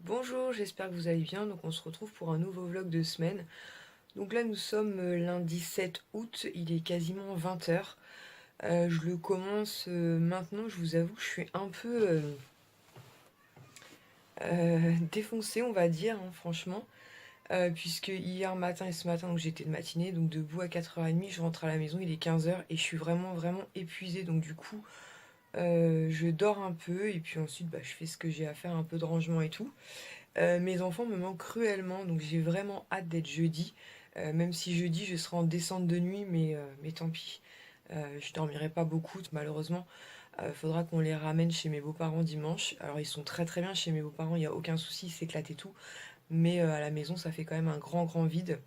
Bonjour, j'espère que vous allez bien. Donc on se retrouve pour un nouveau vlog de semaine. Donc là nous sommes lundi 7 août, il est quasiment 20 h. Je le commence maintenant, je vous avoue que je suis un peu défoncée on va dire, hein, franchement. Puisque hier matin et ce matin, donc j'étais de matinée, donc debout à 4h30, je rentre à la maison, il est 15 h et je suis vraiment épuisée. Donc du coup, je dors un peu et puis ensuite je fais ce que j'ai à faire, un peu de rangement et tout. Mes enfants me manquent cruellement, donc j'ai vraiment hâte d'être jeudi. Même si jeudi je serai en descente de nuit, mais tant pis. Je dormirai pas beaucoup, malheureusement. Faudra qu'on les ramène chez mes beaux-parents dimanche. Alors ils sont très très bien chez mes beaux-parents, il n'y a aucun souci, ils s'éclatent et tout. Mais à la maison ça fait quand même un grand vide.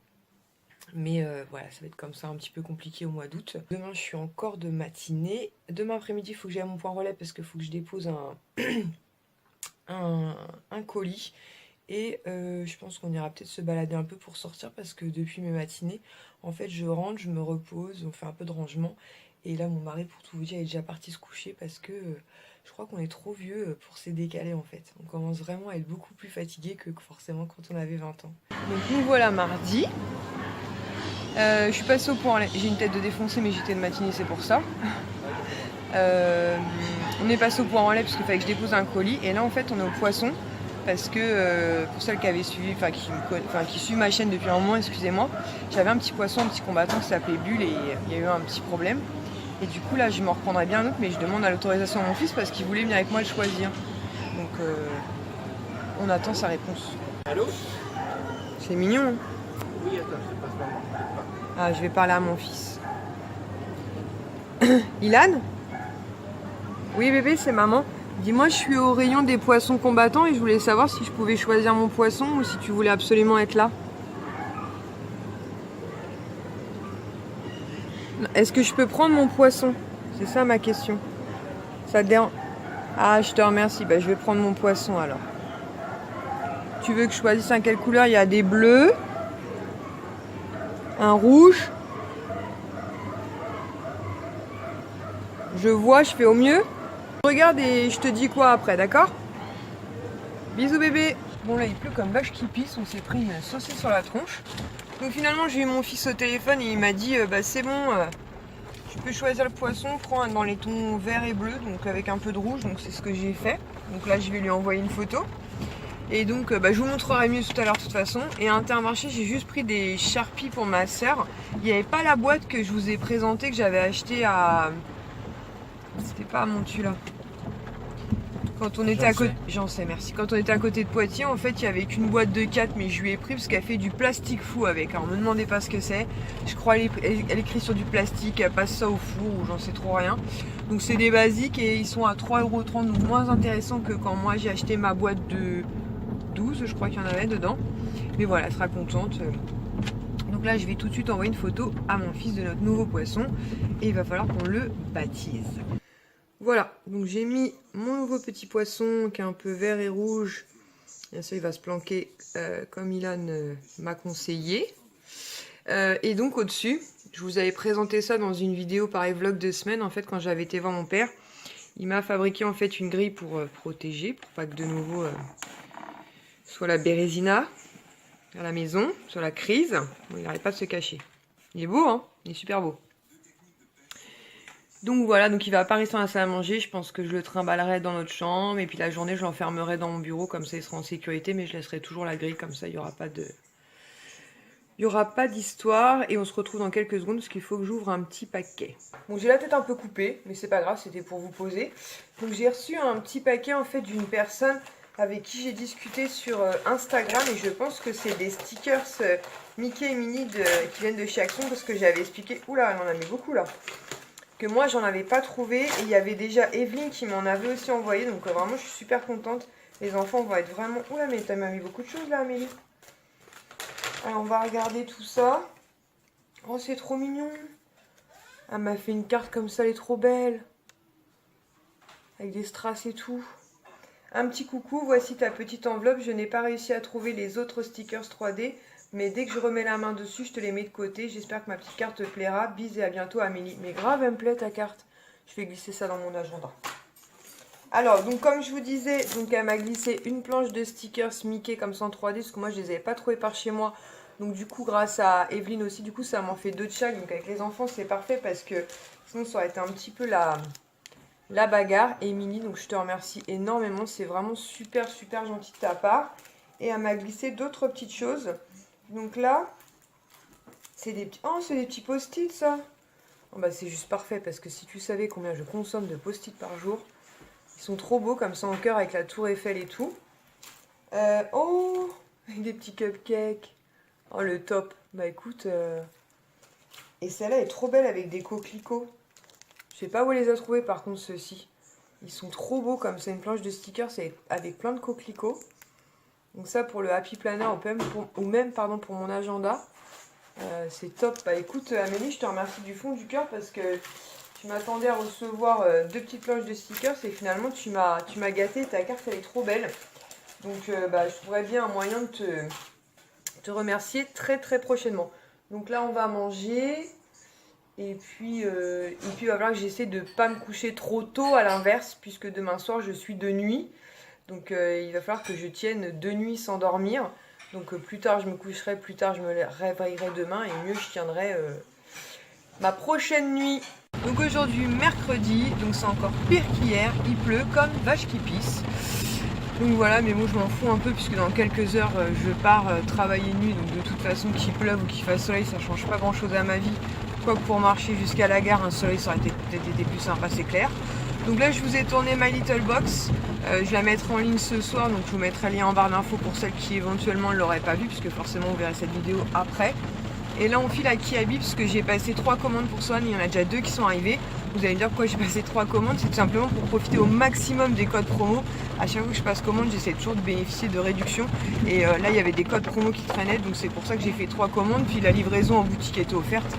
Mais voilà, ça va être comme ça un petit peu compliqué au mois d'août. Demain je suis encore de matinée. Demain après-midi il faut que j'aille à mon point relais parce qu'il faut que je dépose un colis. Et je pense qu'on ira peut-être se balader un peu pour sortir parce que depuis mes matinées, en fait, je rentre, je me repose, on fait un peu de rangement. Et là, mon mari, pour tout vous dire, est déjà parti se coucher parce que je crois qu'on est trop vieux pour se décaler en fait. On commence vraiment à être beaucoup plus fatigué que forcément quand on avait 20 ans. Donc nous voilà mardi. Je suis passée au point. J'ai une tête de défoncé, mais j'étais de matinée, c'est pour ça. On est passé au point en lait parce qu'il fallait que je dépose un colis. Et là, en fait, on est au poisson. Parce que pour celles qui avaient suivi, qui suivent ma chaîne depuis un moment, excusez-moi, j'avais un petit poisson, un petit combattant qui s'appelait Bulle et il y a eu un petit problème. Et du coup là je m'en reprendrai bien un autre, mais je demande à l'autorisation à mon fils parce qu'il voulait venir avec moi le choisir. Donc on attend sa réponse. Allô? C'est mignon, hein. Oui, attends, je passe par moi. Ah, je vais parler à mon fils. Ilan? Oui bébé, c'est maman. Dis-moi, je suis au rayon des poissons combattants et je voulais savoir si je pouvais choisir mon poisson ou si tu voulais absolument être là. Est-ce que je peux prendre mon poisson? C'est ça ma question. Ça te dérange? Ah, je te remercie. Je vais prendre mon poisson alors. Tu veux que je choisisse un quelle couleur? Il y a des bleus, un rouge. Je vois, je fais au mieux. Regarde et je te dis quoi après, d'accord? Bisous bébé. Bon là il pleut comme vache qui pisse, on s'est pris une saucisse sur la tronche. Donc finalement j'ai eu mon fils au téléphone et il m'a dit c'est bon, tu peux choisir le poisson, prends dans les tons vert et bleu, donc avec un peu de rouge, donc c'est ce que j'ai fait. Donc là je vais lui envoyer une photo. Et donc je vous montrerai mieux tout à l'heure de toute façon. Et à Intermarché j'ai juste pris des Sharpies pour ma soeur. Il n'y avait pas la boîte que je vous ai présentée, que j'avais acheté à... C'était pas à Montu là. Quand on était à côté, j'en sais, merci. Quand on était à côté de Poitiers, en fait, il y avait qu'une boîte de 4, mais je lui ai pris parce qu'elle fait du plastique fou avec. Alors, me demandez pas ce que c'est. Je crois elle écrit sur du plastique, elle passe ça au four ou j'en sais trop rien. Donc, c'est des basiques et ils sont à 3,30 €, donc moins intéressants que quand moi j'ai acheté ma boîte de 12, je crois qu'il y en avait dedans. Mais voilà, elle sera contente. Donc là, je vais tout de suite envoyer une photo à mon fils de notre nouveau poisson et il va falloir qu'on le baptise. Voilà, donc j'ai mis mon nouveau petit poisson qui est un peu vert et rouge. Bien sûr, il va se planquer comme Ilan m'a conseillé. Et donc au-dessus, je vous avais présenté ça dans une vidéo pareil vlog de semaine. En fait, quand j'avais été voir mon père, il m'a fabriqué en fait une grille pour protéger, pour pas que de nouveau soit la bérésina à la maison, soit la crise. Bon, il n'arrête pas de se cacher. Il est beau, hein? Il est super beau. Donc voilà, donc il va pas rester dans la salle à manger, je pense que je le trimballerai dans notre chambre, et puis la journée je l'enfermerai dans mon bureau, comme ça il sera en sécurité, mais je laisserai toujours la grille, comme ça il n'y aura pas de... Il n'y aura pas d'histoire, et on se retrouve dans quelques secondes, parce qu'il faut que j'ouvre un petit paquet. Bon, j'ai la tête un peu coupée, mais c'est pas grave, c'était pour vous poser. Donc j'ai reçu un petit paquet en fait d'une personne avec qui j'ai discuté sur Instagram, et je pense que c'est des stickers Mickey et Minnie qui viennent de chez Action, parce que j'avais expliqué... Oula, elle en a mis beaucoup là, que moi j'en avais pas trouvé, et il y avait déjà Evelyne qui m'en avait aussi envoyé, donc vraiment je suis super contente. Les enfants vont être vraiment... Oula, mais t'as mis beaucoup de choses là Amélie. Alors on va regarder tout ça. Oh, c'est trop mignon. Elle m'a fait une carte comme ça, elle est trop belle, avec des strass et tout. Un petit coucou, voici ta petite enveloppe. Je n'ai pas réussi à trouver les autres stickers 3D, mais dès que je remets la main dessus, je te les mets de côté. J'espère que ma petite carte te plaira. Bis et à bientôt Amélie. Mais grave, elle me plaît ta carte. Je vais glisser ça dans mon agenda. Alors, donc comme je vous disais, donc elle m'a glissé une planche de stickers Mickey comme ça en 3D, parce que moi je les avais pas trouvés par chez moi. Donc du coup, grâce à Evelyne aussi, du coup ça m'en fait 2 de chaque. Donc avec les enfants c'est parfait parce que sinon ça aurait été un petit peu la bagarre. Et Émilie, donc je te remercie énormément, c'est vraiment super super gentil de ta part. Et elle m'a glissé d'autres petites choses. Donc là, c'est des petits... Oh, c'est des petits post-it ça. Oh, bah, c'est juste parfait parce que si tu savais combien je consomme de post-it par jour... Ils sont trop beaux comme ça en cœur avec la tour Eiffel et tout. Oh, avec des petits cupcakes. Oh, le top. Bah écoute, et celle-là est trop belle avec des coquelicots. Je sais pas où elle les a trouvés par contre ceux-ci. Ils sont trop beaux comme ça, une planche de stickers avec plein de coquelicots. Donc ça pour le Happy Planner ou même pardon, pour mon agenda. C'est top. Bah écoute Amélie, je te remercie du fond du cœur parce que tu m'attendais à recevoir 2 petites planches de stickers et finalement tu m'as gâté, ta carte elle est trop belle. Donc bah, je trouverais bien un moyen de te remercier très très prochainement. Donc là on va manger et puis il va falloir que j'essaie de ne pas me coucher trop tôt à l'inverse puisque demain soir je suis de nuit. Donc il va falloir que je tienne 2 nuits sans dormir. Donc plus tard je me coucherai, plus tard je me réveillerai demain et mieux je tiendrai ma prochaine nuit. Donc aujourd'hui mercredi, donc c'est encore pire qu'hier, il pleut comme vache qui pisse. Donc voilà, mais bon je m'en fous un peu puisque dans quelques heures je pars travailler nuit, donc de toute façon qu'il pleuve ou qu'il fasse soleil ça change pas grand chose à ma vie. Quoique pour marcher jusqu'à la gare, un soleil ça aurait peut-être été plus sympa, c'est clair. Donc là je vous ai tourné My Little Box, je la mettrai en ligne ce soir, donc je vous mettrai le lien en barre d'infos pour celles qui éventuellement ne l'auraient pas vu, puisque forcément vous verrez cette vidéo après. Et là on file à Kiabi parce que j'ai passé 3 commandes pour Swan, il y en a déjà 2 qui sont arrivées. Vous allez me dire pourquoi j'ai passé 3 commandes, c'est tout simplement pour profiter au maximum des codes promo. À chaque fois que je passe commande, j'essaie toujours de bénéficier de réductions. Et là il y avait des codes promo qui traînaient, donc c'est pour ça que j'ai fait 3 commandes. Puis la livraison en boutique était offerte,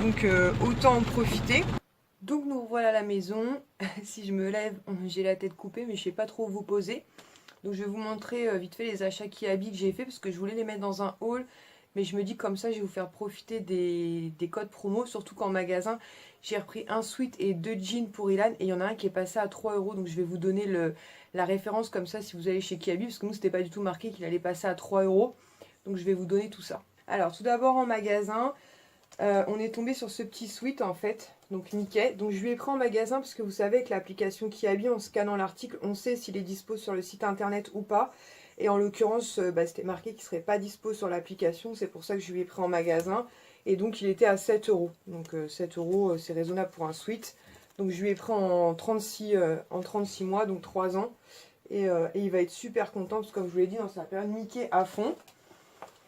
donc autant en profiter. Donc nous voilà à la maison. Si je me lève, j'ai la tête coupée, mais je sais pas trop où vous poser. Donc je vais vous montrer vite fait les achats Kiabi que j'ai fait parce que je voulais les mettre dans un haul. Mais je me dis comme ça, je vais vous faire profiter des codes promo. Surtout qu'en magasin, j'ai repris un sweat et 2 jeans pour Ilan. Et il y en a un qui est passé à 3 €. Donc je vais vous donner la référence comme ça si vous allez chez Kiabi. Parce que nous, c'était pas du tout marqué qu'il allait passer à 3 €. Donc je vais vous donner tout ça. Alors tout d'abord en magasin, on est tombé sur ce petit sweat en fait. Donc Mickey. Donc je lui ai pris en magasin parce que vous savez que l'application Kiabi, en scannant l'article, on sait s'il est dispo sur le site internet ou pas. Et en l'occurrence, c'était marqué qu'il ne serait pas dispo sur l'application. C'est pour ça que je lui ai pris en magasin. Et donc, il était à 7 €. Donc, 7 €, c'est raisonnable pour un sweat. Donc, je lui ai pris en 36 mois, donc 3 ans. Et il va être super content parce que, comme je vous l'ai dit, dans sa période Mickey à fond.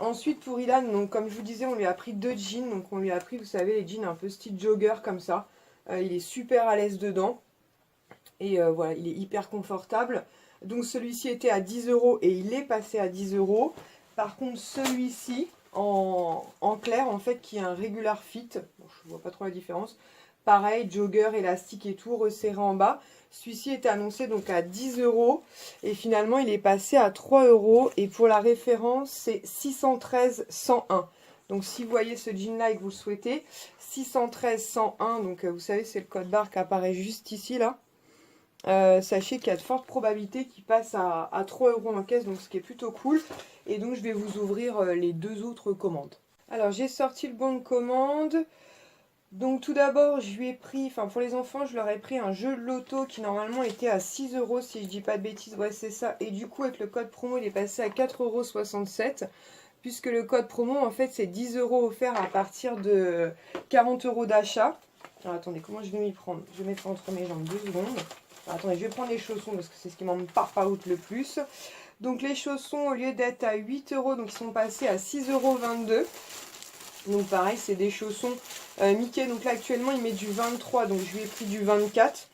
Ensuite, pour Ilan, donc, comme je vous disais, on lui a pris 2 jeans. Donc, on lui a pris, vous savez, les jeans un peu style jogger comme ça. Il est super à l'aise dedans. Et voilà, il est hyper confortable. Donc celui-ci était à 10 € et il est passé à 10 €. Par contre celui-ci en clair en fait qui est un regular fit, bon, je vois pas trop la différence. Pareil, jogger, élastique et tout, resserré en bas. Celui-ci était annoncé donc à 10 € et finalement il est passé à 3 €. Et pour la référence c'est 613-101. Donc si vous voyez ce jean là et que vous le souhaitez, 613-101, donc vous savez c'est le code barre qui apparaît juste ici là. Sachez qu'il y a de fortes probabilités qu'il passe à 3 € en caisse, donc ce qui est plutôt cool. Et donc je vais vous ouvrir les 2 autres commandes. Alors j'ai sorti le bon de commande. Donc tout d'abord je lui ai pris, enfin pour les enfants je leur ai pris un jeu de loto qui normalement était à 6 € si je dis pas de bêtises, ouais c'est ça. Et du coup avec le code promo il est passé à 4,67 €. Puisque le code promo en fait c'est 10 € offerts à partir de 40 € d'achat. Alors attendez, comment je vais m'y prendre? Je vais mettre entre mes jambes 2 secondes. Alors, attendez, je vais prendre les chaussons parce que c'est ce qui m'en parparoute le plus. Donc les chaussons, au lieu d'être à 8 €, donc ils sont passés à 6,22 €. Donc pareil, c'est des chaussons Mickey. Donc là actuellement il met du 23, donc je lui ai pris du 24.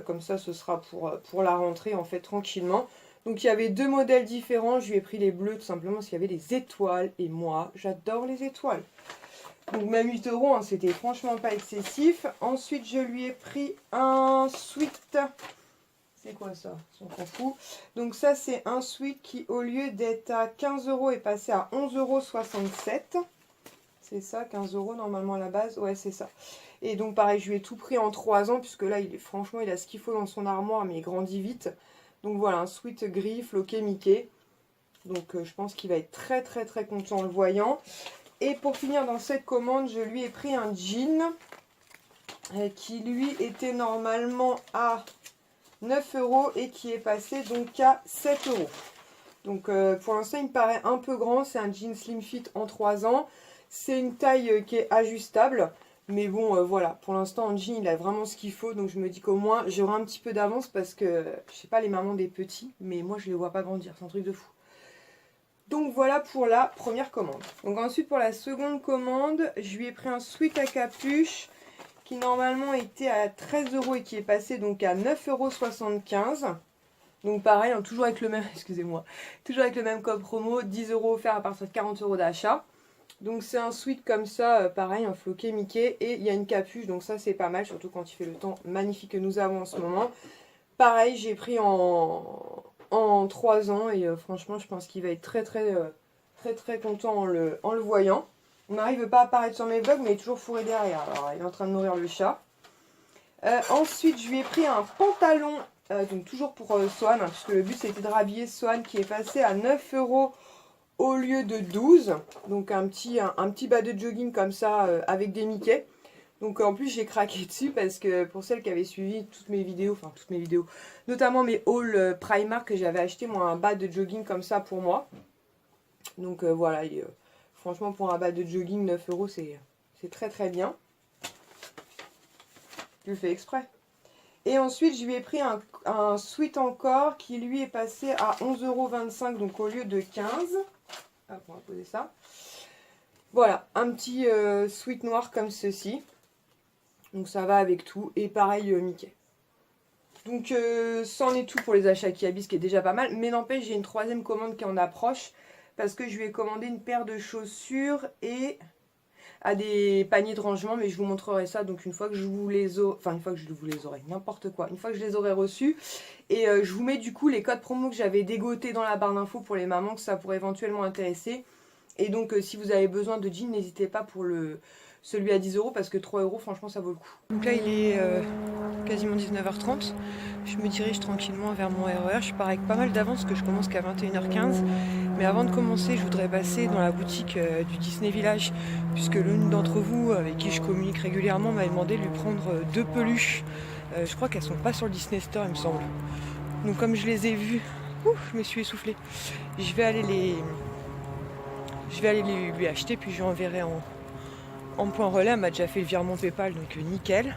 Comme ça ce sera pour la rentrée en fait tranquillement. Donc il y avait 2 modèles différents, je lui ai pris les bleus tout simplement parce qu'il y avait des étoiles. Et moi j'adore les étoiles. Donc même 8 €, hein, c'était franchement pas excessif. Ensuite, je lui ai pris un sweat. C'est quoi ça? On s'en fout. Donc ça, c'est un sweat qui, au lieu d'être à 15 € est passé à 11,67 €. C'est ça, 15 € normalement à la base. Ouais, c'est ça. Et donc pareil, je lui ai tout pris en 3 ans, puisque là, franchement, il a ce qu'il faut dans son armoire, mais il grandit vite. Donc voilà, un sweat gris, floqué Mickey. Donc je pense qu'il va être très très très content en le voyant. Et pour finir dans cette commande, je lui ai pris un jean qui lui était normalement à 9 € et qui est passé donc à 7 €. Donc pour l'instant il me paraît un peu grand, c'est un jean slim fit en 3 ans. C'est une taille qui est ajustable. Mais bon voilà, pour l'instant en jean il a vraiment ce qu'il faut. Donc je me dis qu'au moins j'aurai un petit peu d'avance parce que je sais pas les mamans des petits. Mais moi je les vois pas grandir, c'est un truc de fou. Donc voilà pour la première commande. Donc ensuite pour la seconde commande, je lui ai pris un sweat à capuche qui normalement était à 13 € et qui est passé donc à 9,75 €. Donc pareil, hein, toujours avec le même, excusez-moi, toujours avec le même code promo, 10 € offert à partir de 40 € d'achat. Donc c'est un sweat comme ça, pareil, un floqué Mickey, et il y a une capuche, donc ça c'est pas mal, surtout quand il fait le temps magnifique que nous avons en ce moment. Pareil, j'ai pris en 3 ans, et franchement je pense qu'il va être très content en le voyant. On n'arrive pas à apparaître sur mes vlogs, mais il est toujours fourré derrière. Alors, il est en train de nourrir le chat. Ensuite, je lui ai pris un pantalon, donc toujours pour Swan, hein, puisque le but c'était de rhabiller Swan, qui est passé à 9 € au lieu de 12. Donc un petit bas de jogging comme ça, avec des Mickey. Donc en plus j'ai craqué dessus parce que pour celles qui avaient suivi toutes mes vidéos, notamment mes hauls Primark, que j'avais acheté moi un bas de jogging comme ça pour moi. Donc voilà, franchement pour un bas de jogging 9 € c'est très bien. Je le fais exprès. Et ensuite je lui ai pris un sweat encore qui lui est passé à 11,25 € donc au lieu de 15. Hop, on va poser ça. Voilà, un petit sweat noir comme ceci. Donc ça va avec tout. Et pareil Mickey. Donc ça en est tout pour les achats Kiabi, ce qui est déjà pas mal. Mais n'empêche, j'ai une troisième commande qui en approche. Parce que je lui ai commandé une paire de chaussures et à des paniers de rangement. Mais je vous montrerai ça donc une fois que je vous les aurai. Enfin une fois que je vous les aurai, n'importe quoi. Une fois que je les aurai reçus. Et je vous mets du coup les codes promo que j'avais dégotés dans la barre d'infos pour les mamans, que ça pourrait éventuellement intéresser. Et donc si vous avez besoin de jeans, n'hésitez pas pour celui à 10 € parce que 3 € franchement ça vaut le coup. Donc là il est quasiment 19h30. Je me dirige tranquillement vers mon RER. Je pars avec pas mal d'avance parce que je commence qu'à 21h15. Mais avant de commencer, je voudrais passer dans la boutique du Disney Village, puisque l'une d'entre vous, avec qui je communique régulièrement, m'a demandé de lui prendre 2 peluches. Je crois qu'elles sont pas sur le Disney Store, il me semble. Donc comme je les ai vues, je me suis essoufflée. Je vais aller lui acheter, puis je lui enverrai en point relais. Elle m'a déjà fait le virement PayPal, donc nickel.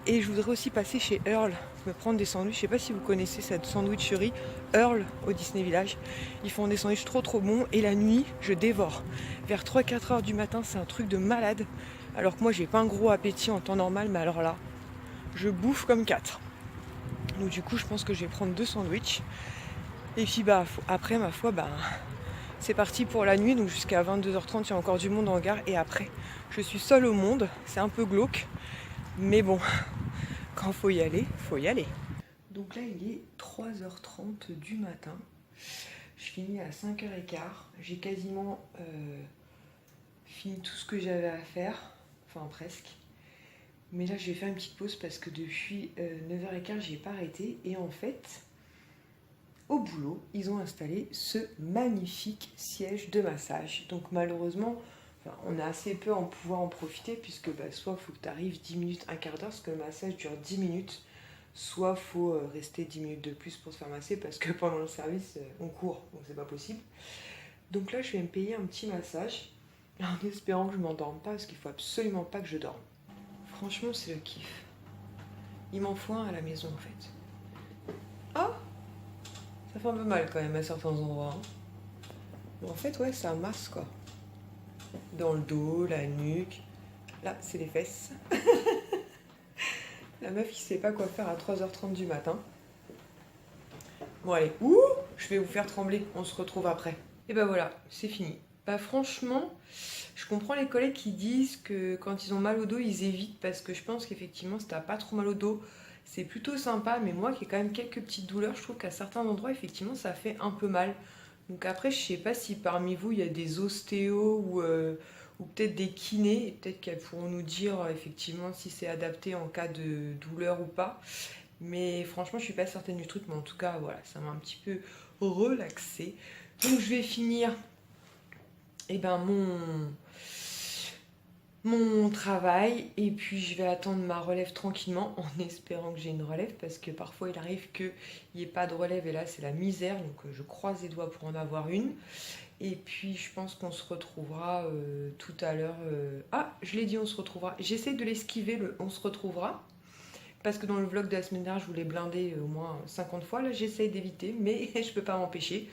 Et je voudrais aussi passer chez Earl, me prendre des sandwichs. Je sais pas si vous connaissez cette sandwicherie Earl au Disney Village. Ils font des sandwichs trop bons. Et la nuit, je dévore. Vers 3-4 heures du matin, c'est un truc de malade. Alors que moi, j'ai pas un gros appétit en temps normal, mais alors là, je bouffe comme 4. Donc du coup, je pense que je vais prendre 2 sandwichs. Et puis après, ma foi, c'est parti pour la nuit. Donc jusqu'à 22h30, il y a encore du monde en gare. Et après, je suis seule au monde. C'est un peu glauque. Mais bon, quand faut y aller, faut y aller. Donc là, il est 3h30 du matin. Je finis à 5h15. J'ai quasiment fini tout ce que j'avais à faire. Enfin, presque. Mais là, je vais faire une petite pause parce que depuis 9h15, j'ai pas arrêté. Et en fait, au boulot, ils ont installé ce magnifique siège de massage. Donc malheureusement, on a assez peu en pouvoir en profiter puisque soit il faut que tu arrives 10 minutes, un quart d'heure, parce que le massage dure 10 minutes, soit il faut rester 10 minutes de plus pour se faire masser parce que pendant le service, on court, donc c'est pas possible. Donc là, je vais me payer un petit massage en espérant que je m'endorme pas parce qu'il faut absolument pas que je dorme. Franchement, c'est le kiff. Il m'en faut un à la maison en fait. Ah, ça fait un peu mal quand même à certains endroits. Mais en fait, ouais, ça masse quoi. Dans le dos, la nuque. Là, c'est les fesses. La meuf qui sait pas quoi faire à 3h30 du matin. Bon, allez. Je vais vous faire trembler. On se retrouve après. Et voilà, c'est fini. Franchement, je comprends les collègues qui disent que quand ils ont mal au dos, ils évitent. Parce que je pense qu'effectivement, si t'as pas trop mal au dos, c'est plutôt sympa. Mais moi, qui ai quand même quelques petites douleurs, je trouve qu'à certains endroits, effectivement, ça fait un peu mal. Donc après, je sais pas si parmi vous, il y a des ostéos ou peut-être des kinés, et peut-être qu'elles pourront nous dire effectivement si c'est adapté en cas de douleur ou pas. Mais franchement, je suis pas certaine du truc, mais en tout cas, voilà, ça m'a un petit peu relaxée. Donc je vais finir mon travail et puis je vais attendre ma relève tranquillement en espérant que j'ai une relève parce que parfois il arrive qu'il n'y ait pas de relève et là c'est la misère, donc je croise les doigts pour en avoir une. Et puis je pense qu'on se retrouvera tout à l'heure. Ah, je l'ai dit, on se retrouvera. J'essaie de l'esquiver, on se retrouvera. Parce que dans le vlog de la semaine dernière, je voulais blinder au moins 50 fois. Là, j'essaie d'éviter, mais je peux pas m'empêcher.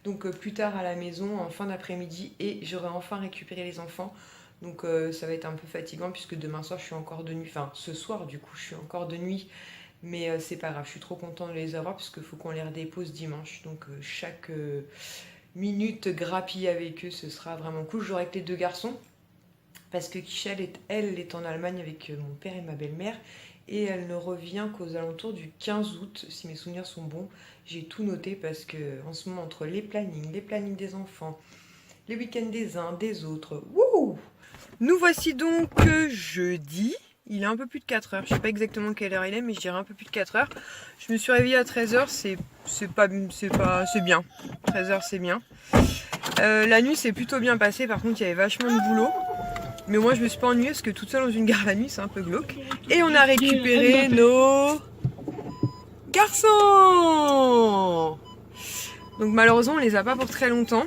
Donc plus tard à la maison, en fin d'après-midi, et j'aurai enfin récupéré les enfants. Donc ça va être un peu fatigant puisque demain soir, je suis encore de nuit. Enfin, ce soir, du coup, je suis encore de nuit. Mais c'est pas grave, je suis trop contente de les avoir puisqu'il faut qu'on les redépose dimanche. Donc chaque minute grappille avec eux, ce sera vraiment cool. J'aurai que les 2 garçons. Parce que Kichel, elle est en Allemagne avec mon père et ma belle-mère. Et elle ne revient qu'aux alentours du 15 août, si mes souvenirs sont bons. J'ai tout noté parce que en ce moment, entre les plannings des enfants, les week-ends des uns, des autres, wouh! Nous voici donc jeudi. Il est un peu plus de 4 heures. Je sais pas exactement quelle heure il est, mais je dirais un peu plus de 4 heures. Je me suis réveillée à 13 heures, c'est bien. 13 heures, c'est bien. La nuit s'est plutôt bien passée, par contre, il y avait vachement de boulot. Mais moi je me suis pas ennuyée parce que toute seule dans une gare la nuit c'est un peu glauque. Et on a récupéré nos garçons. Donc malheureusement on les a pas pour très longtemps.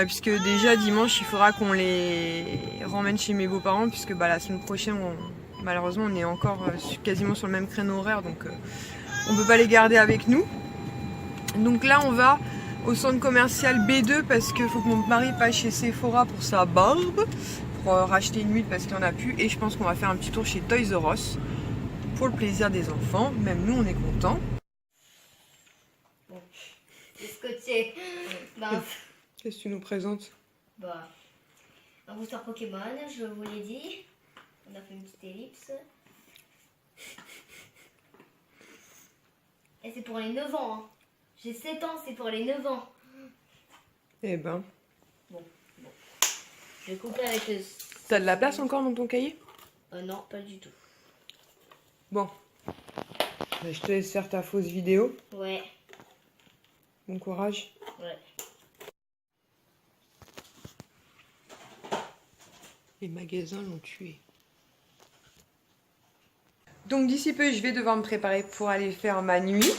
Puisque déjà dimanche il faudra qu'on les ramène chez mes beaux-parents. Puisque la semaine prochaine malheureusement on est encore quasiment sur le même créneau horaire. Donc on peut pas les garder avec nous. Donc là on va au centre commercial B2 parce qu'il faut que mon mari passe chez Sephora pour sa barbe. Pour racheter une huile parce qu'il n'y en a plus et je pense qu'on va faire un petit tour chez Toys R Us pour le plaisir des enfants, même nous on est contents. Bon, c'est scotché. Qu'est-ce que tu nous présentes? Un booster Pokémon, je vous l'ai dit. On a fait une petite ellipse. Et c'est pour les 9 ans. Hein. J'ai 7 ans, c'est pour les 9 ans. Eh ben. Bon. Je vais couper avec le... T'as de la place encore dans ton cahier? Non, pas du tout. Bon. Je te laisse faire ta fausse vidéo. Ouais. Bon courage. Ouais. Les magasins l'ont tué. Donc d'ici peu, je vais devoir me préparer pour aller faire ma nuit.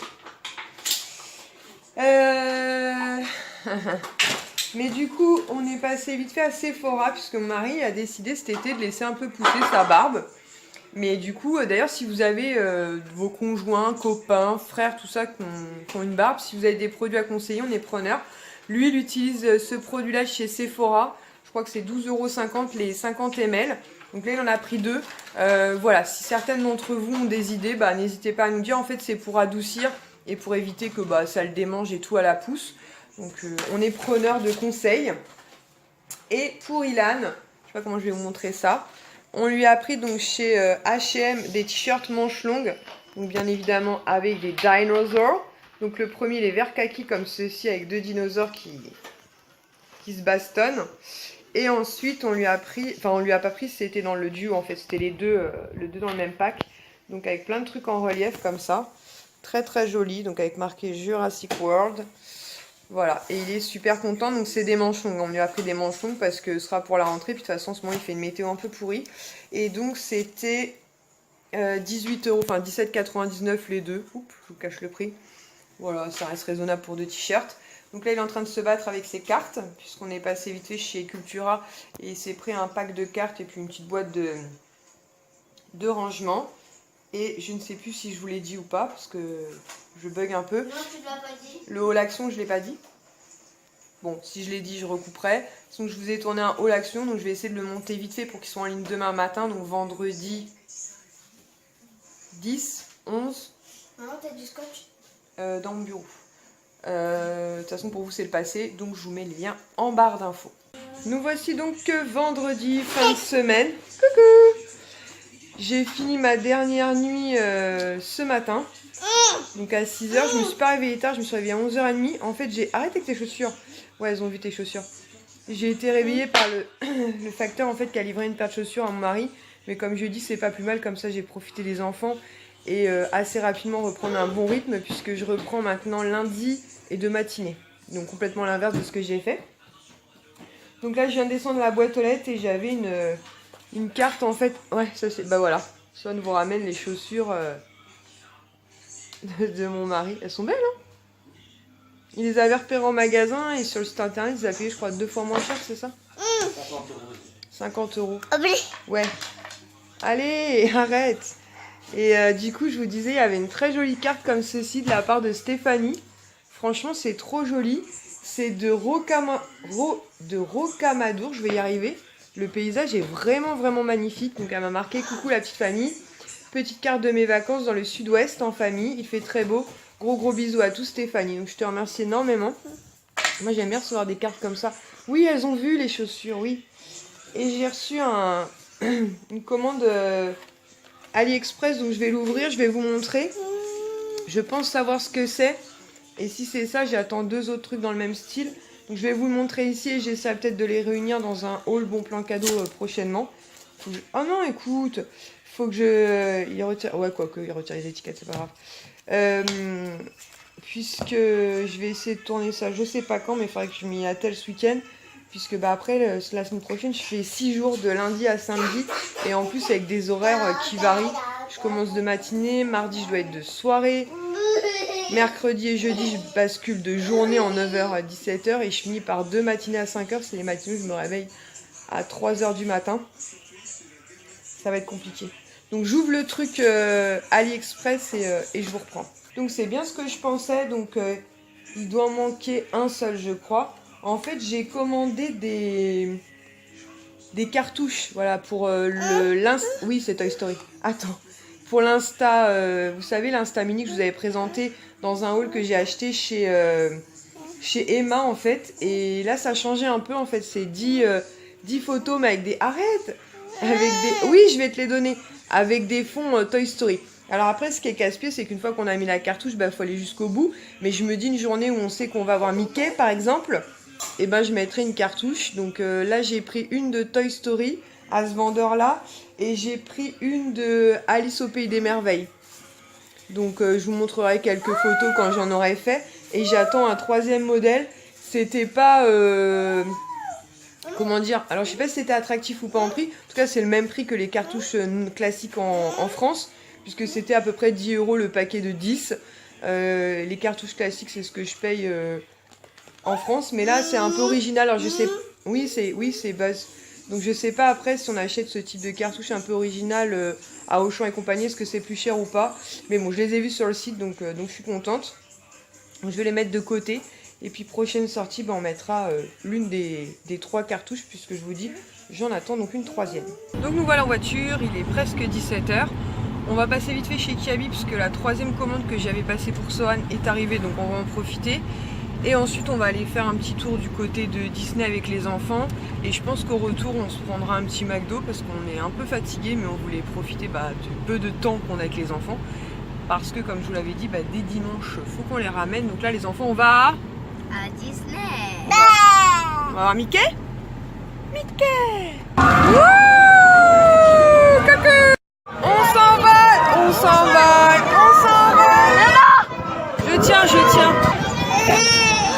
Mais du coup, on est passé vite fait à Sephora puisque mon mari a décidé cet été de laisser un peu pousser sa barbe. Mais du coup, d'ailleurs, si vous avez vos conjoints, copains, frères, tout ça qui ont une barbe, si vous avez des produits à conseiller, on est preneur. Lui, il utilise ce produit-là chez Sephora. Je crois que c'est 12,50 € les 50 ml. Donc là, il en a pris 2. Voilà, si certaines d'entre vous ont des idées, n'hésitez pas à nous dire. En fait, c'est pour adoucir et pour éviter que ça le démange et tout à la pousse. Donc on est preneur de conseils. Et pour Ilan, je sais pas comment je vais vous montrer ça, on lui a pris donc chez H&M des t-shirts manches longues, donc bien évidemment avec des dinosaures. Donc le premier il est vert kaki comme ceci avec 2 dinosaures qui se bastonnent. Et ensuite on lui a pris, enfin on lui a pas pris, c'était dans le duo en fait, c'était les deux dans le même pack. Donc avec plein de trucs en relief comme ça, très très joli, donc avec marqué Jurassic World. Voilà, et il est super content, donc c'est des manches longues. On lui a pris des manches longues parce que ce sera pour la rentrée, puis de toute façon en ce moment il fait une météo un peu pourrie. Et donc c'était 18 €, enfin 17,99 les deux. Oups, je vous cache le prix. Voilà, ça reste raisonnable pour 2 t-shirts. Donc là il est en train de se battre avec ses cartes, puisqu'on est passé vite fait chez Cultura, et il s'est pris un pack de cartes et puis une petite boîte de rangement. Et je ne sais plus si je vous l'ai dit ou pas, parce que je bug un peu. Non, tu ne l'as pas dit. Le haul action, je ne l'ai pas dit. Bon, si je l'ai dit, je recouperai. Donc je vous ai tourné un haul action, donc je vais essayer de le monter vite fait pour qu'il soit en ligne demain matin, donc vendredi 10, 11. Maman, t'as du scotch? Dans mon bureau. De toute façon, pour vous, c'est le passé, donc je vous mets les liens en barre d'infos. Nous voici donc vendredi, fin de semaine. Coucou! J'ai fini ma dernière nuit ce matin, donc à 6 h. Je me suis pas réveillée tard, je me suis réveillée à 11 h 30. En fait, j'ai arrêté avec tes chaussures. Ouais, elles ont vu tes chaussures. J'ai été réveillée par le facteur en fait qui a livré une paire de chaussures à mon mari. Mais comme je dis, c'est pas plus mal, comme ça j'ai profité des enfants. Et assez rapidement reprendre un bon rythme puisque je reprends maintenant lundi et de matinée. Donc complètement l'inverse de ce que j'ai fait. Donc là je viens de descendre la boîte aux lettres et j'avais une carte en fait. Ouais, ça c'est. Bah voilà. Swan vous ramène les chaussures de mon mari. Elles sont belles, hein? Il les avait repérées en magasin et sur le site internet, ils avaient payé, je crois, 2 fois moins cher, c'est ça? 50 €. Ouais. Allez, arrête. Et du coup, je vous disais, il y avait une très jolie carte comme ceci de la part de Stéphanie. Franchement, c'est trop joli. C'est de Rocamadour, je vais y arriver. Le paysage est vraiment, vraiment magnifique. Donc, elle m'a marqué « Coucou la petite famille. Petite carte de mes vacances dans le sud-ouest en famille. Il fait très beau. Gros bisous à tous Stéphanie. » Donc, je te remercie énormément. Moi, j'aime bien recevoir des cartes comme ça. Oui, elles ont vu les chaussures, oui. Et j'ai reçu une commande AliExpress, donc je vais l'ouvrir, je vais vous montrer. Je pense savoir ce que c'est. Et si c'est ça, j'attends 2 autres trucs dans le même style. Donc je vais vous le montrer ici et j'essaie peut-être de les réunir dans un haul bon plan cadeau prochainement. Oh non, écoute, faut que je... Il retire... Ouais, quoi que, il retire les étiquettes, c'est pas grave. Puisque je vais essayer de tourner ça, je sais pas quand, mais il faudrait que je m'y attelle ce week-end. Puisque bah après, la semaine prochaine, je fais 6 jours de lundi à samedi. Et en plus, avec des horaires qui varient. Je commence de matinée, mardi, je dois être de soirée. Mercredi et jeudi, je bascule de journée en 9h à 17h. Et je finis par 2 matinées à 5h. C'est les matinées où je me réveille à 3h du matin. Ça va être compliqué. Donc j'ouvre le truc AliExpress et je vous reprends. Donc c'est bien ce que je pensais. Donc il doit en manquer un seul, je crois. En fait, j'ai commandé des cartouches, voilà, pour l'Insta... Oui, c'est Toy Story. Attends. Pour l'Insta, vous savez, l'Insta Mini que je vous avais présenté dans un haul que j'ai acheté chez Emma, en fait. Et là, ça a changé un peu, en fait. C'est 10 photos, mais avec des... Arrête! Avec des... Oui, je vais te les donner. Avec des fonds Toy Story. Alors après, ce qui est casse-pied, c'est qu'une fois qu'on a mis la cartouche, bah, faut aller jusqu'au bout. Mais je me dis, une journée où on sait qu'on va avoir Mickey, par exemple... Et ben je mettrai une cartouche. Donc là j'ai pris une de Toy Story à ce vendeur là. Et j'ai pris une de Alice au Pays des Merveilles. Donc je vous montrerai quelques photos quand j'en aurai fait. Et j'attends un 3e modèle. C'était pas... comment dire? Alors je sais pas si c'était attractif ou pas en prix. En tout cas c'est le même prix que les cartouches classiques en France. Puisque c'était à peu près 10 € le paquet de 10. Les cartouches classiques c'est ce que je paye... en France, mais là c'est un peu original. Alors je sais, oui c'est Buzz. Donc je sais pas après si on achète ce type de cartouche un peu original à Auchan et compagnie, est-ce que c'est plus cher ou pas. Mais bon, je les ai vus sur le site, donc je suis contente. Donc, je vais les mettre de côté. Et puis prochaine sortie, on mettra l'une des 3 cartouches, puisque je vous dis, j'en attends donc une 3e. Donc nous voilà en voiture, il est presque 17 h. On va passer vite fait chez Kiabi, puisque la 3e commande que j'avais passée pour Sohan est arrivée, donc on va en profiter. Et ensuite on va aller faire un petit tour du côté de Disney avec les enfants. Et je pense qu'au retour on se prendra un petit McDo parce qu'on est un peu fatigué, mais on voulait profiter du peu de temps qu'on a avec les enfants. Parce que comme je vous l'avais dit, dès dimanche faut qu'on les ramène. Donc là les enfants on va à Disney. On va voir Mickey. Mickey. Wouh, coucou. On s'envole. Je tiens.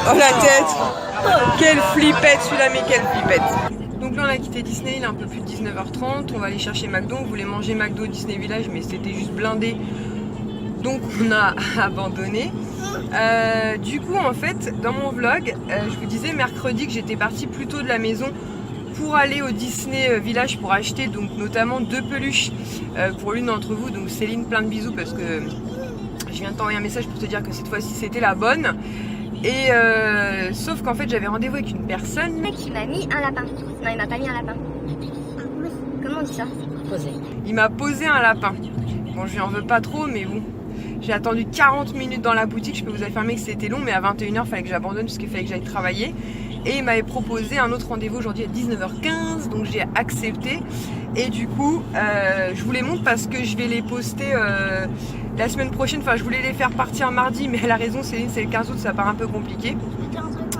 Oh la tête! Quelle flippette celui-là, mais quelle flippette! Donc là on a quitté Disney, il est un peu plus de 19h30, on va aller chercher McDo, on voulait manger McDo Disney Village mais c'était juste blindé, donc on a abandonné. Du coup en fait dans mon vlog, je vous disais mercredi que j'étais partie plus tôt de la maison pour aller au Disney Village pour acheter donc notamment 2 peluches pour l'une d'entre vous, donc Céline plein de bisous parce que je viens de t'envoyer un message pour te dire que cette fois-ci c'était la bonne. Et sauf qu'en fait j'avais rendez-vous avec une personne qui m'a mis un lapin. Non, il m'a pas mis un lapin. Comment on dit ça? Posé. Il m'a posé un lapin. Bon, je lui en veux pas trop, mais bon. J'ai attendu 40 minutes dans la boutique. Je peux vous affirmer que c'était long, mais à 21 h il fallait que j'abandonne parce qu'il fallait que j'aille travailler. Et il m'avait proposé un autre rendez-vous aujourd'hui à 19h15, donc j'ai accepté. Et du coup, je vous les montre parce que je vais les poster la semaine prochaine. Enfin, je voulais les faire partir mardi, mais elle a raison, Céline, c'est le 15 août, ça paraît un peu compliqué.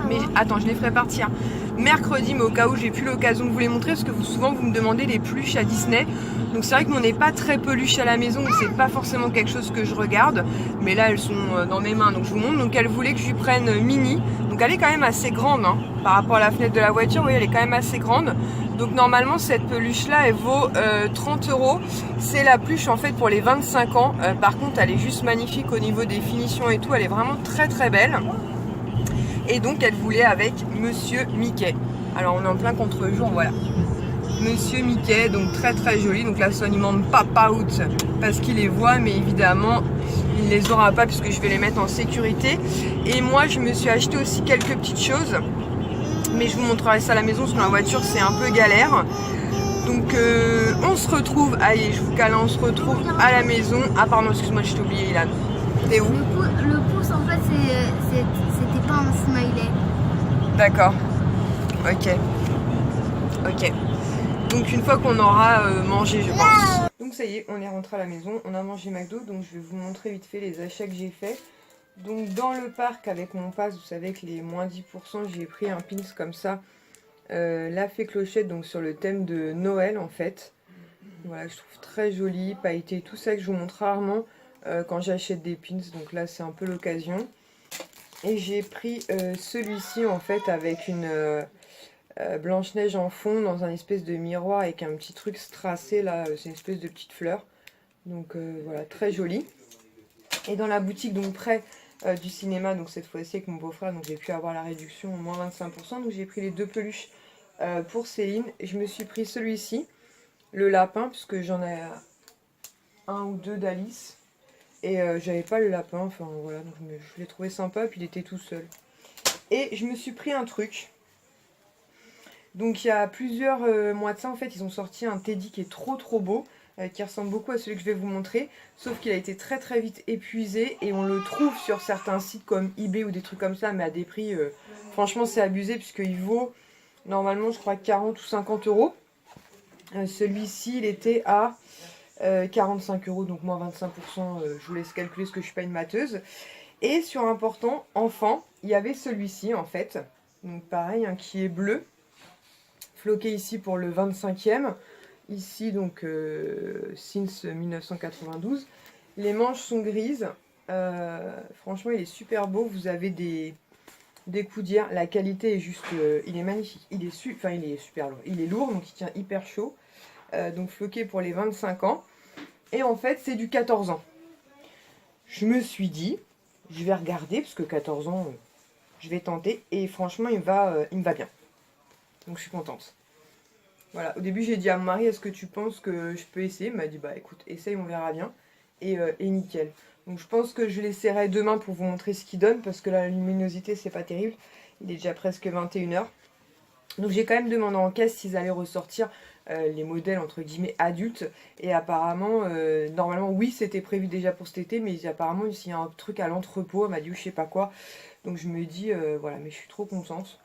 Mais attends, je les ferai partir mercredi, mais au cas où j'ai plus l'occasion de vous les montrer, parce que souvent vous me demandez les peluches à Disney. Donc c'est vrai que nous on n'est pas très peluche à la maison, donc c'est pas forcément quelque chose que je regarde. Mais là elles sont dans mes mains, donc je vous montre. Donc elle voulait que je lui prenne Minnie. Donc elle est quand même assez grande hein, par rapport à la fenêtre de la voiture, vous voyez elle est quand même assez grande. Donc normalement cette peluche là elle vaut 30 €. C'est la peluche en fait pour les 25 ans. Par contre elle est juste magnifique au niveau des finitions et tout, elle est vraiment très très belle. Et donc elle voulait avec Monsieur Mickey. Alors on est en plein contre-jour, voilà. Monsieur Mickey, donc très très joli. Donc là Son il demande Papa Out parce qu'il les voit, mais évidemment il ne les aura pas puisque je vais les mettre en sécurité. Et moi je me suis acheté aussi quelques petites choses, mais je vous montrerai ça à la maison parce que dans la voiture c'est un peu galère. Donc on se retrouve, allez je vous cale, on se retrouve à la maison. Ah pardon, excuse-moi, je t'ai oublié Ilan. T'es où? Le pouce en fait c'était pas un smiley. D'accord. Ok. Ok. Donc une fois qu'on aura mangé, je pense. Donc ça y est, on est rentré à la maison, on a mangé McDo, donc je vais vous montrer vite fait les achats que j'ai fait. Donc dans le parc avec mon pass, vous savez que les moins 10%, j'ai pris un pins comme ça, la fée clochette, donc sur le thème de Noël en fait. Voilà, je trouve très joli, pailleté, tout ça que je vous montre rarement quand j'achète des pins, donc là c'est un peu l'occasion. Et j'ai pris celui-ci en fait avec une Blanche-Neige en fond dans un espèce de miroir avec un petit truc strassé là, c'est une espèce de petite fleur. Donc voilà, très joli. Et dans la boutique donc près du cinéma, donc cette fois-ci avec mon beau-frère, donc j'ai pu avoir la réduction au moins 25%. Donc j'ai pris les deux peluches pour Céline. Je me suis pris celui-ci, le lapin, puisque j'en ai un ou deux d'Alice. Et j'avais pas le lapin, enfin voilà, donc je l'ai trouvé sympa, puis il était tout seul. Et je me suis pris un truc. Donc il y a plusieurs mois de ça, en fait, ils ont sorti un Teddy qui est trop beau, qui ressemble beaucoup à celui que je vais vous montrer, sauf qu'il a été très vite épuisé, et on le trouve sur certains sites comme eBay ou des trucs comme ça, mais à des prix, franchement c'est abusé, puisqu'il vaut normalement je crois 40 ou 50 €. Celui-ci il était à 45 €, donc moins 25%, je vous laisse calculer parce que je suis pas une matheuse. Et sur important, enfant, il y avait celui-ci en fait, donc pareil, hein, qui est bleu, floqué ici pour le 25e, ici donc since 1992. Les manches sont grises, franchement il est super beau, vous avez des coudières, la qualité est juste, il est magnifique, il est super lourd, il est lourd donc il tient hyper chaud. Donc floqué pour les 25 ans. Et en fait, c'est du 14 ans. Je me suis dit, je vais regarder, parce que 14 ans, je vais tenter. Et franchement, il me va bien. Donc je suis contente. Voilà, au début, j'ai dit à mon mari, est-ce que tu penses que je peux essayer? Il m'a dit, bah écoute, essaye, on verra bien. Et nickel. Donc je pense que je l'essaierai demain pour vous montrer ce qu'il donne, parce que la luminosité, c'est pas terrible. Il est déjà presque 21 h. Donc j'ai quand même demandé en caisse s'ils allaient ressortir les modèles entre guillemets adultes. Et apparemment, normalement oui c'était prévu déjà pour cet été, mais apparemment il y a un truc à l'entrepôt, elle m'a dit je sais pas quoi. Donc je me dis voilà, mais je suis trop contente.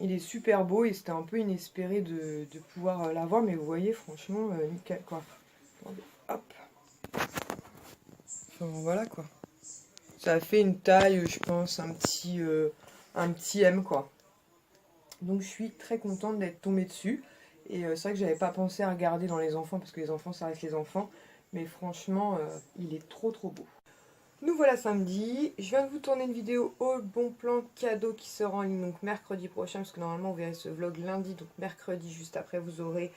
Il est super beau et c'était un peu inespéré de pouvoir l'avoir, mais vous voyez franchement nickel quoi. Attendez, hop. Enfin voilà quoi. Ça fait une taille, je pense, un petit M quoi. Donc je suis très contente d'être tombée dessus. Et c'est vrai que j'avais pas pensé à regarder dans les enfants, parce que les enfants ça reste les enfants. Mais franchement, il est trop beau. Nous voilà samedi. Je viens de vous tourner une vidéo haul bon plan cadeau qui sera en ligne donc mercredi prochain. Parce que normalement vous verrez ce vlog lundi. Donc mercredi juste après vous aurez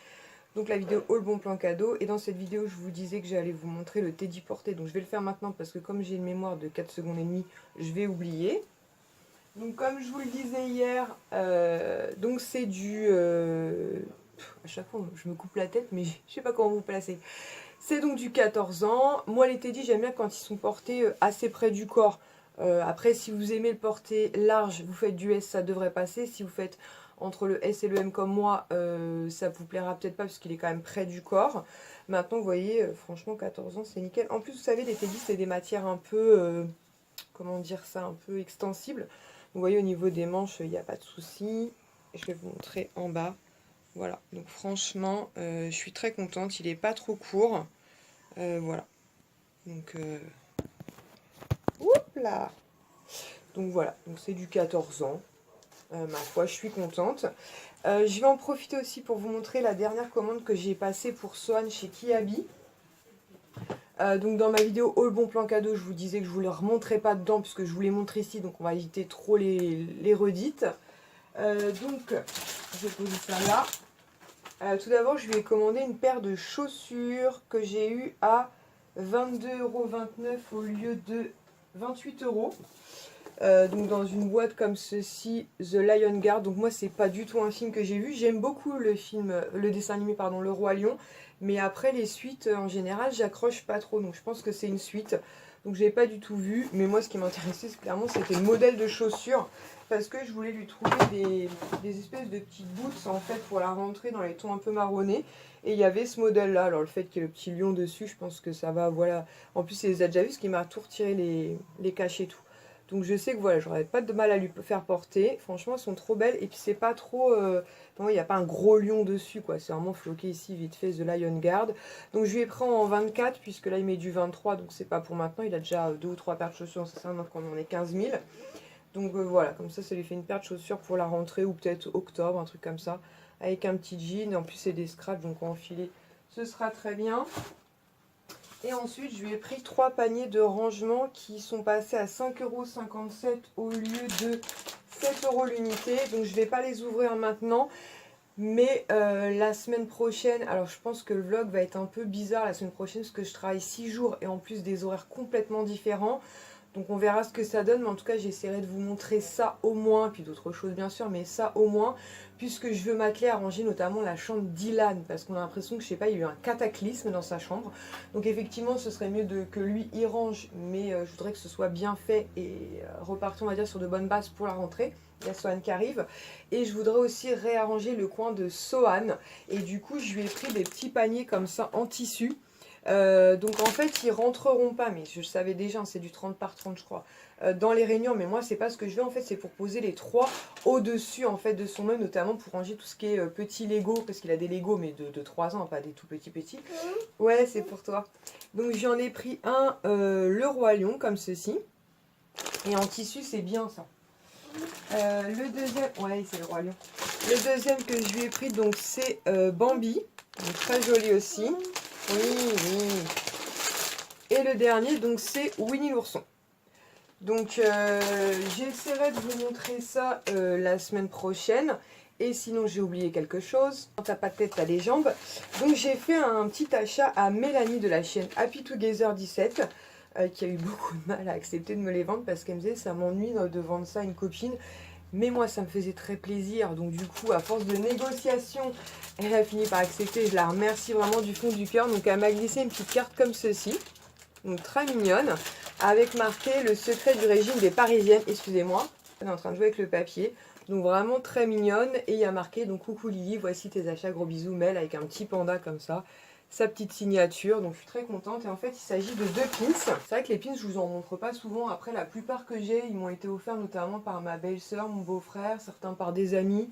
donc la vidéo haul bon plan cadeau. Et dans cette vidéo je vous disais que j'allais vous montrer le Teddy porté. Donc je vais le faire maintenant parce que comme j'ai une mémoire de 4 secondes et demie, je vais oublier. Donc comme je vous le disais hier, donc c'est du... à chaque fois je me coupe la tête mais je sais pas comment vous placer. C'est donc du 14 ans. Moi les Teddy j'aime bien quand ils sont portés assez près du corps. Après si vous aimez le porter large, vous faites du S, ça devrait passer. Si vous faites entre le S et le M comme moi, ça vous plaira peut-être pas parce qu'il est quand même près du corps. Maintenant vous voyez, franchement 14 ans c'est nickel. En plus vous savez les Teddy c'est des matières un peu... comment dire ça, un peu extensibles. Vous voyez au niveau des manches, il n'y a pas de souci. Je vais vous montrer en bas. Voilà, donc franchement, je suis très contente. Il n'est pas trop court. Voilà. Donc, oups là. Donc voilà, donc c'est du 14 ans. Ma foi, je suis contente. Je vais en profiter aussi pour vous montrer la dernière commande que j'ai passée pour Sohan chez Kiabi. Donc dans ma vidéo haul bon plan cadeau, je vous disais que je ne vous les remontrais pas dedans puisque je vous les montre ici, donc on va éviter trop les redites. Donc je pose ça là. Tout d'abord, je lui ai commandé une paire de chaussures que j'ai eu à 22,29 € au lieu de 28 €. Donc dans une boîte comme ceci, The Lion Guard. Donc moi c'est pas du tout un film que j'ai vu. J'aime beaucoup le dessin animé pardon, Le Roi Lion. Mais après les suites en général j'accroche pas trop. Donc je pense que c'est une suite. Donc je l'ai pas du tout vu. Mais moi ce qui m'intéressait clairement c'était le modèle de chaussures. Parce que je voulais lui trouver des espèces de petites boots en fait pour la rentrée dans les tons un peu marronnés. Et il y avait ce modèle là. Alors le fait qu'il y ait le petit lion dessus, je pense que ça va, voilà. En plus il les a déjà vus parce qu'il m'a tout retiré les caches et tout. Donc je sais que voilà, j'aurais pas de mal à lui faire porter. Franchement, elles sont trop belles. Et puis c'est pas trop... non, il n'y a pas un gros lion dessus, quoi. C'est vraiment floqué ici, vite fait, The Lion Guard. Donc je lui ai pris en 24, puisque là il met du 23. Donc c'est pas pour maintenant. Il a déjà 2 ou 3 paires de chaussures. C'est ça, donc on en est 15 000. Donc voilà, comme ça lui fait une paire de chaussures pour la rentrée. Ou peut-être octobre, un truc comme ça. Avec un petit jean. En plus c'est des scratchs, donc enfiler, ce sera très bien. Et ensuite, je lui ai pris 3 paniers de rangement qui sont passés à 5,57 € au lieu de 7 € l'unité. Donc, je ne vais pas les ouvrir maintenant. Mais la semaine prochaine, alors je pense que le vlog va être un peu bizarre la semaine prochaine parce que je travaille 6 jours et en plus des horaires complètement différents. Donc on verra ce que ça donne, mais en tout cas j'essaierai de vous montrer ça au moins, puis d'autres choses bien sûr, mais ça au moins, puisque je veux m'atteler à ranger notamment la chambre d'Ilan, parce qu'on a l'impression que je sais pas, il y a eu un cataclysme dans sa chambre. Donc effectivement ce serait mieux que lui y range, mais je voudrais que ce soit bien fait et repartir on va dire sur de bonnes bases pour la rentrée. Il y a Sohan qui arrive. Et je voudrais aussi réarranger le coin de Sohan. Et du coup je lui ai pris des petits paniers comme ça en tissu. Donc en fait ils rentreront pas, mais je le savais déjà, c'est du 30 par 30 je crois, dans les réunions, mais moi c'est pas ce que je veux en fait, c'est pour poser les 3 au dessus en fait de son meuble, notamment pour ranger tout ce qui est petit Lego, parce qu'il a des Lego mais de 3 ans, pas des tout petits. Ouais, c'est pour toi. Donc j'en ai pris un le Roi Lion comme ceci, et en tissu c'est bien ça. Le deuxième, ouais c'est le Roi Lion. Le deuxième que je lui ai pris donc c'est Bambi, donc très joli aussi. Oui. Et le dernier, donc, c'est Winnie l'ourson. Donc, j'essaierai de vous montrer ça la semaine prochaine. Et sinon, j'ai oublié quelque chose. Quand t'as pas de tête, t'as les jambes. Donc, j'ai fait un petit achat à Mélanie de la chaîne Happy Together 17. Qui a eu beaucoup de mal à accepter de me les vendre parce qu'elle me disait ça m'ennuie de vendre ça à une copine. Mais moi, ça me faisait très plaisir. Donc du coup, à force de négociation, elle a fini par accepter. Je la remercie vraiment du fond du cœur. Donc elle m'a glissé une petite carte comme ceci. Donc très mignonne. Avec marqué le secret du régime des Parisiennes. Excusez-moi, elle est en train de jouer avec le papier. Donc vraiment très mignonne. Et il y a marqué donc coucou Lily, voici tes achats, gros bisous Mel, avec un petit panda comme ça. Sa petite signature, donc je suis très contente. Et en fait il s'agit de 2 pins. C'est vrai que les pins je vous en montre pas souvent. Après la plupart que j'ai, ils m'ont été offerts notamment par ma belle-sœur, mon beau-frère, certains par des amis.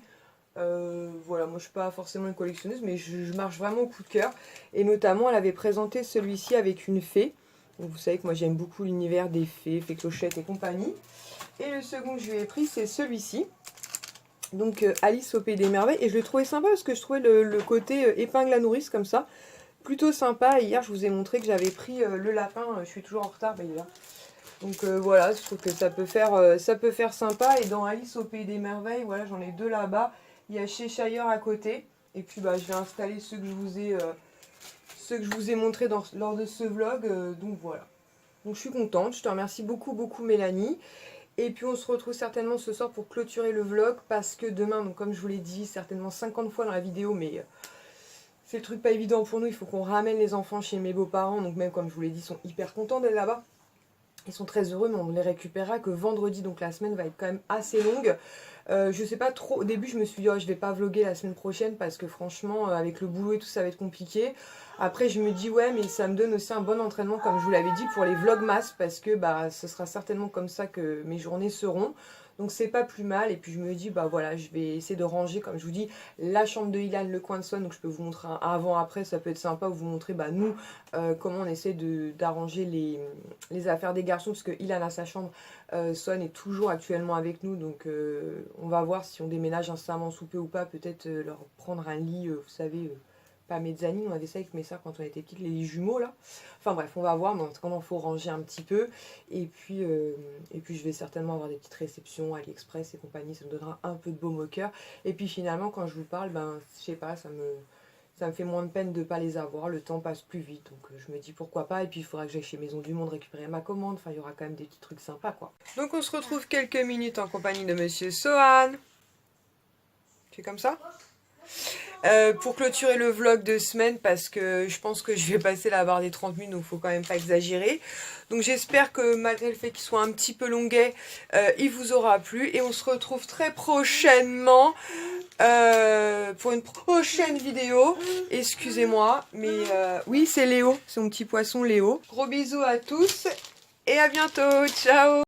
Voilà, moi je suis pas forcément une collectionneuse, mais je marche vraiment au coup de cœur. Et notamment elle avait présenté celui-ci avec une fée. Donc vous savez que moi j'aime beaucoup l'univers des fées, fées clochettes et compagnie. Et le second que je lui ai pris c'est celui-ci. Donc Alice au Pays des Merveilles. Et je le trouvais sympa parce que je trouvais le côté épingle à nourrice comme ça plutôt sympa. Et hier je vous ai montré que j'avais pris le lapin, je suis toujours en retard, bah, il est là. Donc voilà, je trouve que ça peut faire sympa. Et dans Alice au Pays des Merveilles, voilà, j'en ai 2 là-bas. Il y a Cheshire à côté. Et puis bah, je vais installer ceux que je vous ai montrés lors de ce vlog. Donc voilà. Donc je suis contente. Je te remercie beaucoup Mélanie. Et puis on se retrouve certainement ce soir pour clôturer le vlog. Parce que demain, donc comme je vous l'ai dit certainement 50 fois dans la vidéo, mais... c'est le truc pas évident pour nous, il faut qu'on ramène les enfants chez mes beaux-parents, donc même comme je vous l'ai dit, ils sont hyper contents d'être là-bas. Ils sont très heureux, mais on les récupérera que vendredi, donc la semaine va être quand même assez longue. Je sais pas trop, au début je me suis dit oh, je vais pas vlogger la semaine prochaine parce que franchement avec le boulot et tout ça va être compliqué. Après je me dis ouais mais ça me donne aussi un bon entraînement comme je vous l'avais dit pour les vlogmas parce que bah ce sera certainement comme ça que mes journées seront. Donc c'est pas plus mal. Et puis je me dis, bah voilà, je vais essayer de ranger, comme je vous dis, la chambre de Ilan, le coin de Swan. Donc je peux vous montrer un avant-après, ça peut être sympa, vous montrer bah, nous, comment on essaie d'arranger les affaires des garçons. Parce que Ilan a sa chambre, Swan est toujours actuellement avec nous. Donc on va voir si on déménage incessamment sous peu ou pas. Peut-être leur prendre un lit, vous savez... pas mezzanine, on avait ça avec mes soeurs quand on était petites, les lits jumeaux là. Enfin bref, on va voir, mais en tout cas il faut ranger un petit peu. Et puis je vais certainement avoir des petites réceptions AliExpress et compagnie, ça me donnera un peu de baume au cœur. Et puis finalement quand je vous parle, ben je sais pas, ça me fait moins de peine de ne pas les avoir, le temps passe plus vite, donc je me dis pourquoi pas. Et puis il faudra que j'aille chez Maison du Monde récupérer ma commande, enfin il y aura quand même des petits trucs sympas quoi. Donc on se retrouve quelques minutes en compagnie de Monsieur Sohan. C'est comme ça pour clôturer le vlog de semaine, parce que je pense que je vais passer la barre des 30 minutes, donc il faut quand même pas exagérer. Donc j'espère que malgré le fait qu'il soit un petit peu longuet, il vous aura plu. Et on se retrouve très prochainement pour une prochaine vidéo. Excusez-moi, mais oui c'est Léo, c'est mon petit poisson Léo. Gros bisous à tous et à bientôt, ciao.